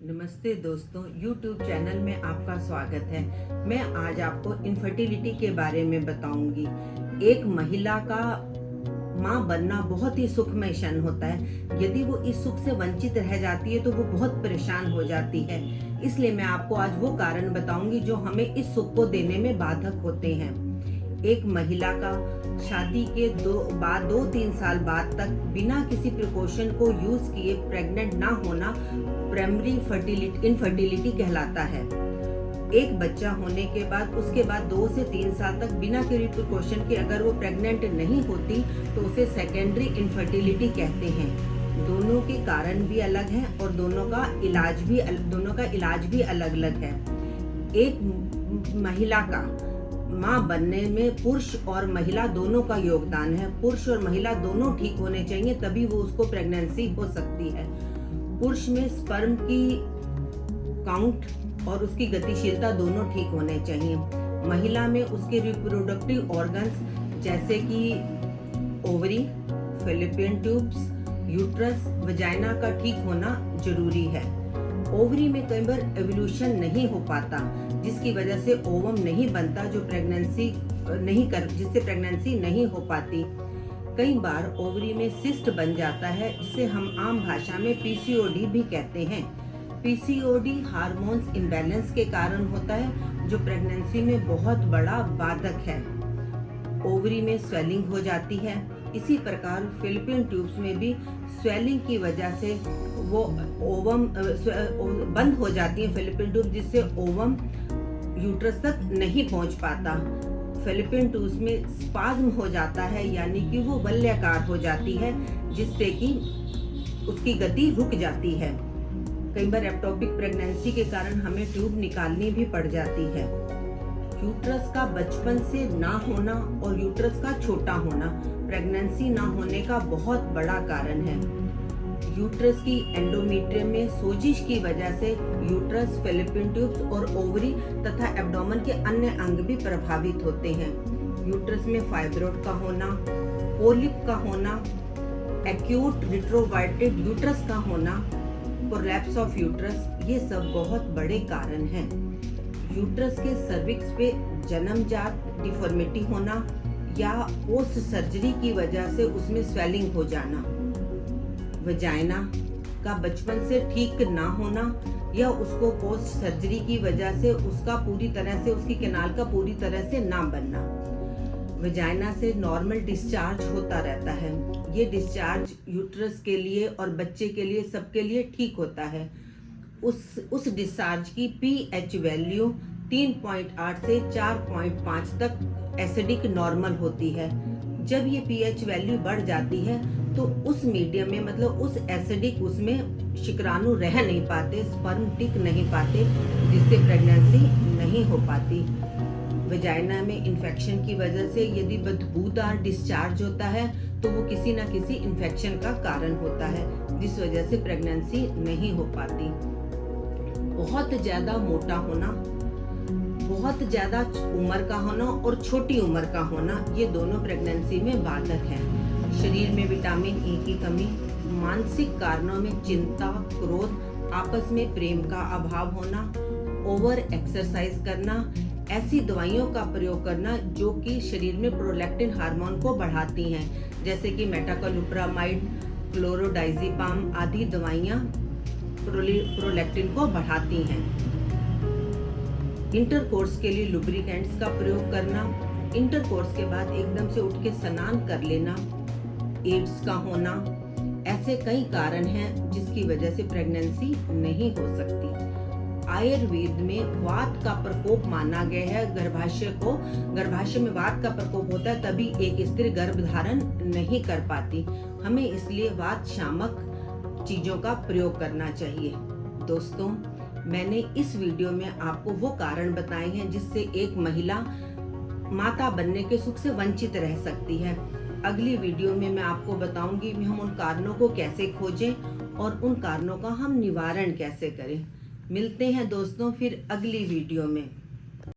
नमस्ते दोस्तों, YouTube channel में आपका स्वागत है। मैं आज आपको इनफर्टिलिटी के बारे में बताऊंगी। एक महिला का माँ बनना बहुत ही सुखमय क्षण होता है। यदि वो इस सुख से वंचित रह जाती है तो वो बहुत परेशान हो जाती है। इसलिए मैं आपको आज वो कारण बताऊंगी जो हमें इस सुख को देने में बाधक होते हैं। एक महिला का शादी के 2-3 साल बाद तक बिना किसी प्रिकॉशन को यूज किए प्रेग्नेंट ना होना प्राइमरी इनफर्टिलिटी कहलाता है। एक बच्चा होने के बाद उसके बाद 2 से 3 साल तक बिना किसी प्रिकॉशन के अगर वो प्रेग्नेंट नहीं होती तो उसे सेकेंडरी इनफर्टिलिटी कहते हैं। दोनों के कारण भी अलग हैं और दोनों का इलाज भी अलग अलग है। एक महिला का माँ बनने में पुरुष और महिला दोनों का योगदान है। पुरुष और महिला दोनों ठीक होने चाहिए, तभी वो उसको प्रेगनेंसी हो सकती है। पुरुष में स्पर्म की काउंट और उसकी गतिशीलता दोनों ठीक होने चाहिए। महिला में उसके रिप्रोडक्टिव ऑर्गन्स जैसे कि ovary, fallopian tubes, uterus, vagina का ठीक होना जरूरी है। ओवरी में कई बार एवोल्यूशन नहीं हो पाता, जिसकी वजह से ओवम नहीं बनता, जिससे प्रेगनेंसी नहीं हो पाती। कई बार ओवरी में सिस्ट बन जाता है, जिसे हम आम भाषा में पीसीओडी भी कहते हैं। पीसीओडी हार्मोन्स इम्बैलेंस के कारण होता है, जो प्रेगनेंसी में बहुत बड़ा बाधक है। ओवरी में स्वेलिंग हो जाती है। इसी प्रकार फैलोपियन ट्यूब्स में भी स्वेलिंग की वजह से वो ओवम बंद हो जाती है फैलोपियन ट्यूब, जिससे ओवम यूट्रस तक नहीं पहुंच पाता। फैलोपियन ट्यूब्स में स्पाज्म हो जाता है, यानी कि वो वलयाकार हो जाती है, जिससे कि उसकी गति रुक जाती है। कई बार एक्टोपिक प्रेगनेंसी के कारण हमें ट्यूब निकालनी भी पड़ जाती है। यूट्रस का बचपन से ना होना और यूट्रस का छोटा होना प्रेगनेंसी ना होने का बहुत बड़ा कारण है। यूट्रस की एंडोमेट्रियम में सोजिश की वजह से यूट्रस, फैलोपियन ट्यूब्स और ओवरी तथा एब्डोमेन के अन्य अंग भी प्रभावित होते हैं। यूट्रस में फाइब्रोइड का होना, पोलिप का होना, एक्यूट रिट्रोवायटेड यूट्रस का होना, प्रोलैप्स ऑफ यूट्रस, ये सब बहुत बड़े कारण हैं। यूट्रस के सर्विक्स पे जन्मजात डिफॉर्मिटी होना या पोस्ट सर्जरी की वजह से उसमें स्वेलिंग हो जाना, वजाइना का बचपन से ठीक ना होना या उसको पोस्ट सर्जरी की वजह से उसकी कैनाल का पूरी तरह से ना बनना। वजाइना से नॉर्मल डिस्चार्ज होता रहता है। ये डिस्चार्ज यूट्रस के लिए और बच्चे के लिए, सबके लिए ठीक होता है। उस डिस्चार्ज की पीएच वैल्यू 3.8 से 4.5 तक एसिडिक नॉर्मल होती है। जब ये पीएच वैल्यू बढ़ जाती है तो उस मीडियम में, मतलब उस एसिडिक उसमें शुक्राणु रह नहीं पाते, स्पर्म टिक नहीं पाते, जिससे प्रेगनेंसी नहीं हो पाती। वजाइना में इन्फेक्शन की वजह से यदि बदबूदार डिस्चार्ज होता है तो वो किसी न किसी इन्फेक्शन का कारण होता है, जिस वजह से प्रेगनेंसी नहीं हो पाती। बहुत ज्यादा मोटा होना, बहुत ज्यादा उम्र का होना और छोटी उम्र का होना, ये दोनों प्रेगनेंसी में बाधक हैं। शरीर में विटामिन ई की कमी, मानसिक कारणों में चिंता, क्रोध, आपस में प्रेम का अभाव होना, ओवर एक्सरसाइज करना, ऐसी दवाइयों का प्रयोग करना जो कि शरीर में प्रोलैक्टिन हार्मोन को बढ़ाती हैं, जैसे कि मेटाकोलोप्रामाइड, क्लोरोडाइजेपाम आदि दवाइयाँ प्रोलैक्टिन को बढ़ाती हैं। इंटरकोर्स के लिए लुब्रिकेंट्स का प्रयोग करना, इंटरकोर्स के बाद एकदम से उठ के स्नान कर लेना, एड्स का होना, ऐसे कई कारण हैं जिसकी वजह से प्रेगनेंसी नहीं हो सकती। आयुर्वेद में वात का प्रकोप माना गया है। गर्भाशय में वात का प्रकोप होता है, तभी एक स्त्री गर्भ धारण नहीं कर पाती। हमें इसलिए वात शामक चीजों का प्रयोग करना चाहिए। दोस्तों, मैंने इस वीडियो में आपको वो कारण बताए हैं जिससे एक महिला माता बनने के सुख से वंचित रह सकती है। अगली वीडियो में मैं आपको बताऊंगी हम उन कारणों को कैसे खोजें और उन कारणों का हम निवारण कैसे करें। मिलते हैं दोस्तों फिर अगली वीडियो में।